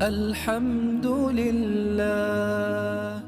Alhamdulillah.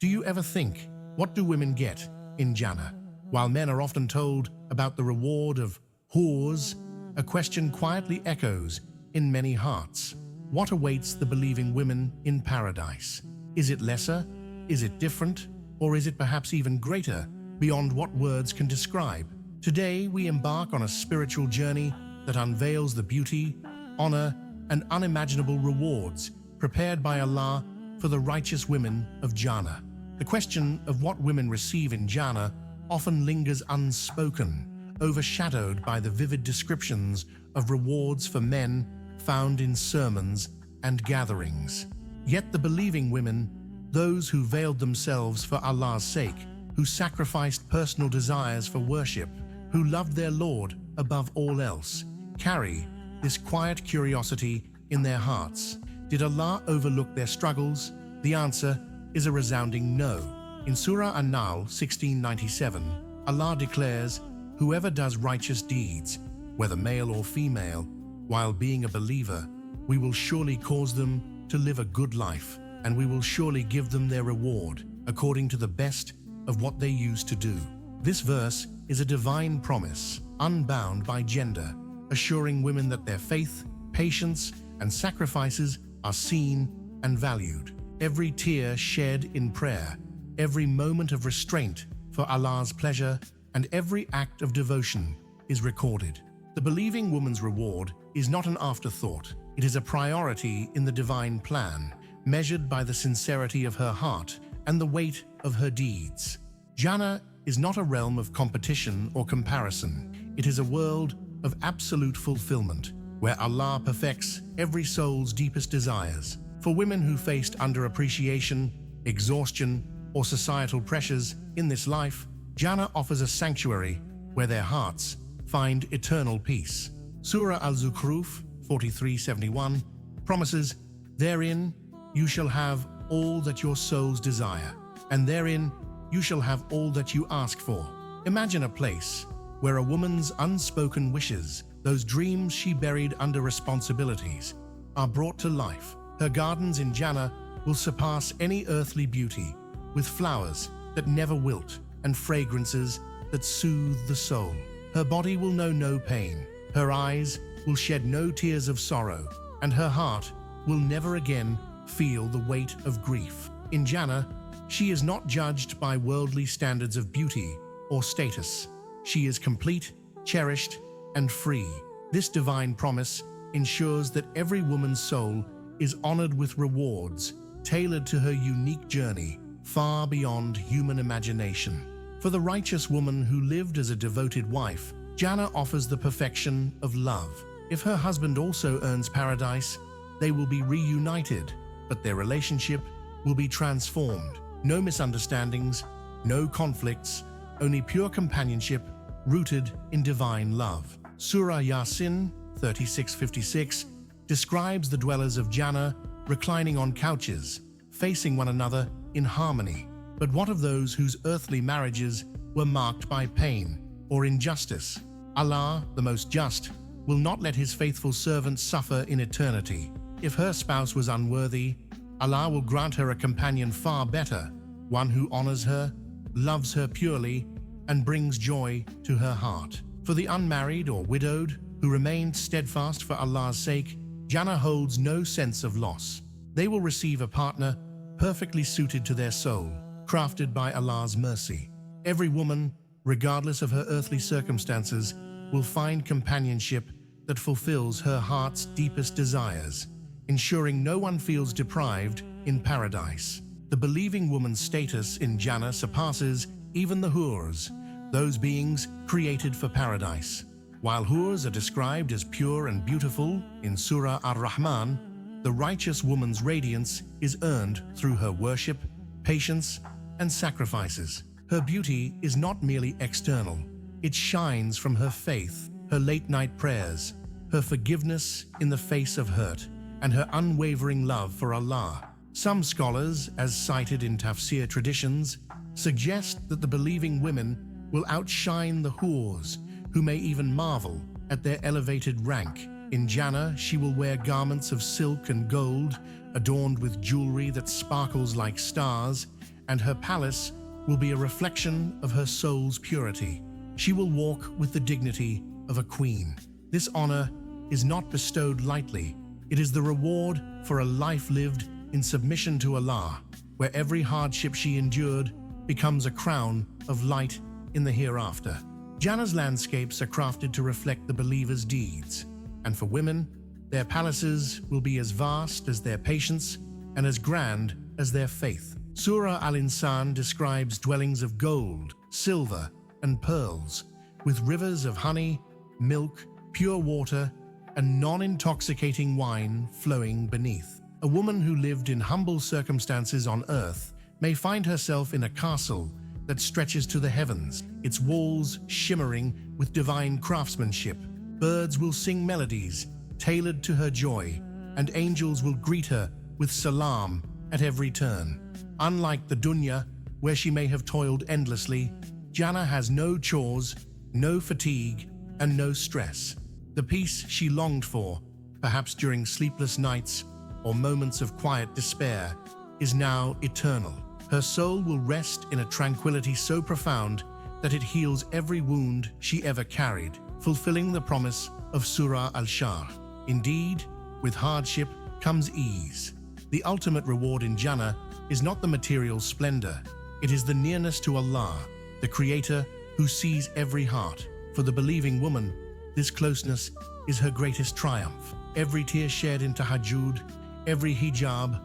Do you ever think, what do women get in Jannah? While men are often told about the reward of hooorrs, a question quietly echoes in many hearts. What awaits the believing women in paradise? Is it lesser? Is it different? Or is it perhaps even greater, beyond what words can describe? Today, we embark on a spiritual journey that unveils the beauty, honor, and unimaginable rewards prepared by Allah for the righteous women of Jannah. The question of what women receive in Jannah often lingers unspoken, overshadowed by the vivid descriptions of rewards for men found in sermons and gatherings. Yet the believing women, those who veiled themselves for Allah's sake, who sacrificed personal desires for worship, who loved their Lord above all else, carry this quiet curiosity in their hearts. Did Allah overlook their struggles? The answer is a resounding no. In Surah An-Nahl 1697, Allah declares, "Whoever does righteous deeds, whether male or female, while being a believer, we will surely cause them to live a good life, and we will surely give them their reward according to the best of what they used to do." This verse is a divine promise, unbound by gender, assuring women that their faith, patience, and sacrifices are seen and valued. Every tear shed in prayer, every moment of restraint for Allah's pleasure, and every act of devotion is recorded. The believing woman's reward is not an afterthought. It is a priority in the divine plan, measured by the sincerity of her heart and the weight of her deeds. Jannah is not a realm of competition or comparison. It is a world of absolute fulfillment, where Allah perfects every soul's deepest desires. For women who faced underappreciation, exhaustion, or societal pressures in this life, Jannah offers a sanctuary where their hearts find eternal peace. Surah Al-Zukhruf 43:71 promises, "Therein you shall have all that your souls desire, and therein you shall have all that you ask for." Imagine a place where a woman's unspoken wishes, those dreams she buried under responsibilities, are brought to life. Her gardens in Jannah will surpass any earthly beauty, with flowers that never wilt and fragrances that soothe the soul. Her body will know no pain, her eyes will shed no tears of sorrow, and her heart will never again feel the weight of grief. In Jannah, she is not judged by worldly standards of beauty or status. She is complete, cherished, and free. This divine promise ensures that every woman's soul is honored with rewards tailored to her unique journey, far beyond human imagination. For the righteous woman who lived as a devoted wife, Jannah offers the perfection of love. If her husband also earns paradise, they will be reunited, but their relationship will be transformed. No misunderstandings, no conflicts, only pure companionship rooted in divine love. Surah Yasin 36:56 describes the dwellers of Jannah reclining on couches, facing one another in harmony. But what of those whose earthly marriages were marked by pain or injustice? Allah, the Most Just, will not let His faithful servant suffer in eternity. If her spouse was unworthy, Allah will grant her a companion far better, one who honors her, loves her purely, and brings joy to her heart. For the unmarried or widowed who remained steadfast for Allah's sake, Jannah holds no sense of loss. They will receive a partner perfectly suited to their soul, crafted by Allah's mercy. Every woman, regardless of her earthly circumstances, will find companionship that fulfills her heart's deepest desires, ensuring no one feels deprived in paradise. The believing woman's status in Jannah surpasses even the hooorrs, those beings created for paradise. While hooorrs are described as pure and beautiful in Surah Ar-Rahman, the righteous woman's radiance is earned through her worship, patience, and sacrifices. Her beauty is not merely external. It shines from her faith, her late-night prayers, her forgiveness in the face of hurt, and her unwavering love for Allah. Some scholars, as cited in tafsir traditions, suggest that the believing women will outshine the hooorrs, who may even marvel at their elevated rank. In Jannah, she will wear garments of silk and gold, adorned with jewelry that sparkles like stars, and her palace will be a reflection of her soul's purity. She will walk with the dignity of a queen. This honor is not bestowed lightly. It is the reward for a life lived in submission to Allah, where every hardship she endured becomes a crown of light in the hereafter. Jannah's landscapes are crafted to reflect the believer's deeds, and for women, their palaces will be as vast as their patience and as grand as their faith. Surah Al-Insan describes dwellings of gold, silver, and pearls, with rivers of honey, milk, pure water, and non-intoxicating wine flowing beneath. A woman who lived in humble circumstances on earth may find herself in a castle that stretches to the heavens, its walls shimmering with divine craftsmanship. Birds will sing melodies tailored to her joy, and angels will greet her with salam at every turn. Unlike the dunya, where she may have toiled endlessly, Jannah has no chores, no fatigue, and no stress. The peace she longed for, perhaps during sleepless nights or moments of quiet despair, is now eternal. Her soul will rest in a tranquility so profound that it heals every wound she ever carried, fulfilling the promise of Surah Al-Shar. Indeed, with hardship comes ease. The ultimate reward in Jannah is not the material splendor, it is the nearness to Allah, the Creator who sees every heart. For the believing woman, this closeness is her greatest triumph. Every tear shed in tahajjud, every hijab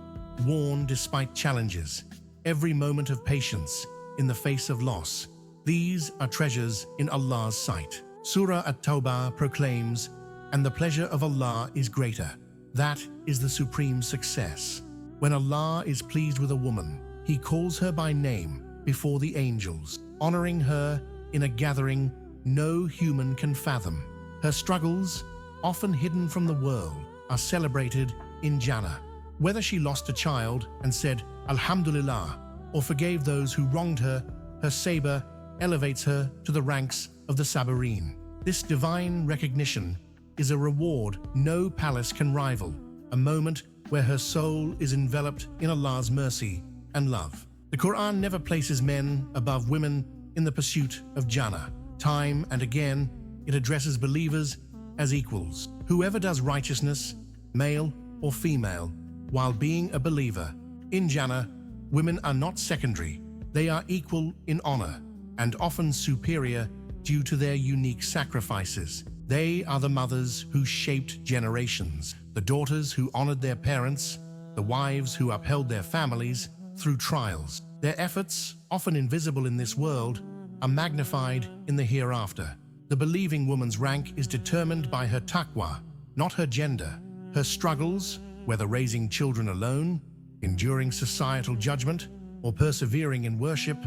worn despite challenges, every moment of patience in the face of loss, these are treasures in Allah's sight. Surah At-Tawbah proclaims, "And the pleasure of Allah is greater." That is the supreme success. When Allah is pleased with a woman, He calls her by name before the angels, honoring her in a gathering no human can fathom. Her struggles, often hidden from the world, are celebrated in Jannah. Whether she lost a child and said, "Alhamdulillah," or forgave those who wronged her, her sabre elevates her to the ranks of the Sabirin. This divine recognition is a reward no palace can rival, a moment where her soul is enveloped in Allah's mercy and love. The Qur'an never places men above women in the pursuit of Jannah. Time and again, it addresses believers as equals. Whoever does righteousness, male or female, while being a believer, in Jannah, women are not secondary. They are equal in honor and often superior due to their unique sacrifices. They are the mothers who shaped generations, the daughters who honored their parents, the wives who upheld their families through trials. Their efforts, often invisible in this world, are magnified in the hereafter. The believing woman's rank is determined by her taqwa, not her gender. Her struggles, whether raising children alone, enduring societal judgment, or persevering in worship,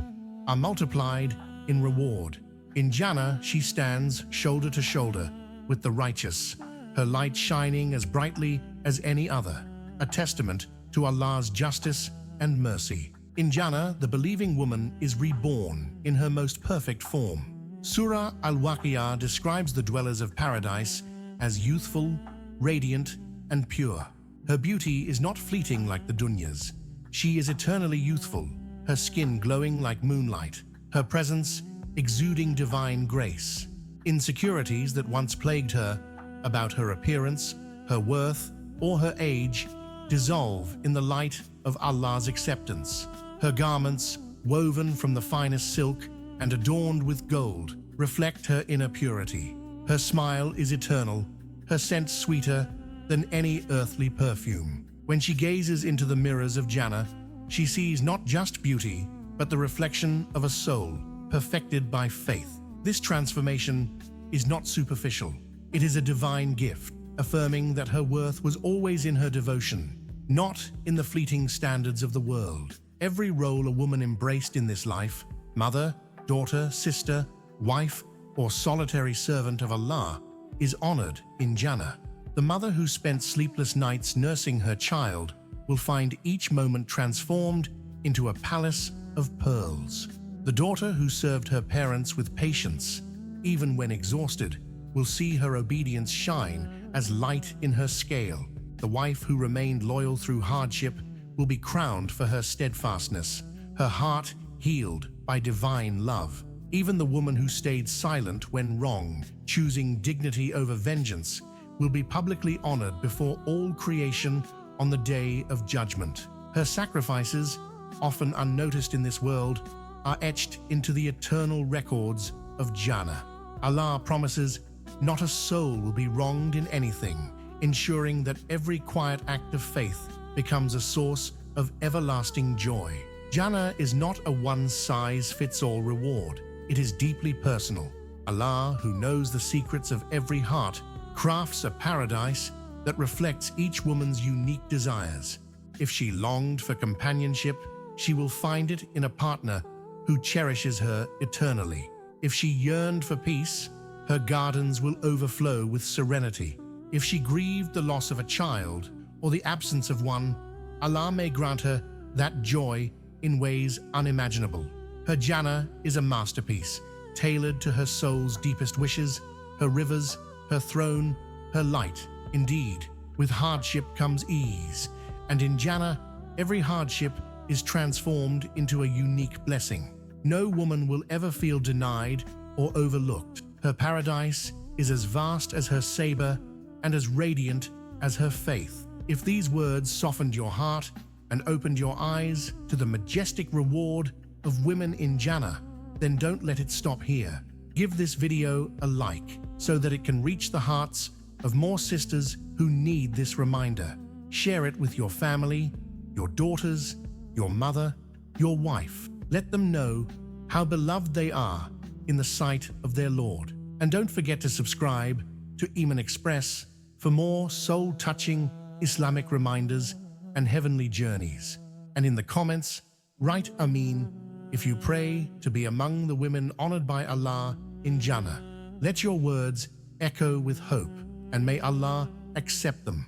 are multiplied in reward. In Jannah, she stands shoulder to shoulder with the righteous, her light shining as brightly as any other, a testament to Allah's justice and mercy. In Jannah, the believing woman is reborn in her most perfect form. Surah Al-Waqiyah describes the dwellers of paradise as youthful, radiant, and pure. Her beauty is not fleeting like the dunyas. She is eternally youthful, her skin glowing like moonlight, her presence exuding divine grace. Insecurities that once plagued her about her appearance, her worth, or her age dissolve in the light of Allah's acceptance. Her garments, woven from the finest silk and adorned with gold, reflect her inner purity. Her smile is eternal, her scent sweeter than any earthly perfume. When she gazes into the mirrors of Jannah, she sees not just beauty, but the reflection of a soul perfected by faith. This transformation is not superficial. It is a divine gift, affirming that her worth was always in her devotion, not in the fleeting standards of the world. Every role a woman embraced in this life, mother, daughter, sister, wife, or solitary servant of Allah, is honored in Jannah. The mother who spent sleepless nights nursing her child will find each moment transformed into a palace of pearls. The daughter who served her parents with patience, even when exhausted, will see her obedience shine as light in her scale. The wife who remained loyal through hardship will be crowned for her steadfastness, her heart healed by divine love. Even the woman who stayed silent when wrong, choosing dignity over vengeance, will be publicly honored before all creation on the day of judgment. Her sacrifices, often unnoticed in this world, are etched into the eternal records of Jannah. Allah promises not a soul will be wronged in anything, ensuring that every quiet act of faith becomes a source of everlasting joy. Jannah is not a one-size-fits-all reward. It is deeply personal. Allah, who knows the secrets of every heart, crafts a paradise that reflects each woman's unique desires. If she longed for companionship, she will find it in a partner who cherishes her eternally. If she yearned for peace, her gardens will overflow with serenity. If she grieved the loss of a child or the absence of one, Allah may grant her that joy in ways unimaginable. Her Jannah is a masterpiece, tailored to her soul's deepest wishes, her rivers, her throne, her light. Indeed, with hardship comes ease, and in Jannah, every hardship is transformed into a unique blessing. No woman will ever feel denied or overlooked. Her paradise is as vast as her saber and as radiant as her faith. If these words softened your heart and opened your eyes to the majestic reward of women in Jannah, then don't let it stop here. Give this video a like so that it can reach the hearts of more sisters who need this reminder. Share it with your family, your daughters, your mother, your wife. Let them know how beloved they are in the sight of their Lord. And don't forget to subscribe to Imaan Express for more soul-touching Islamic reminders and heavenly journeys. And in the comments, write Ameen if you pray to be among the women honored by Allah in Jannah. Let your words echo with hope, and may Allah accept them.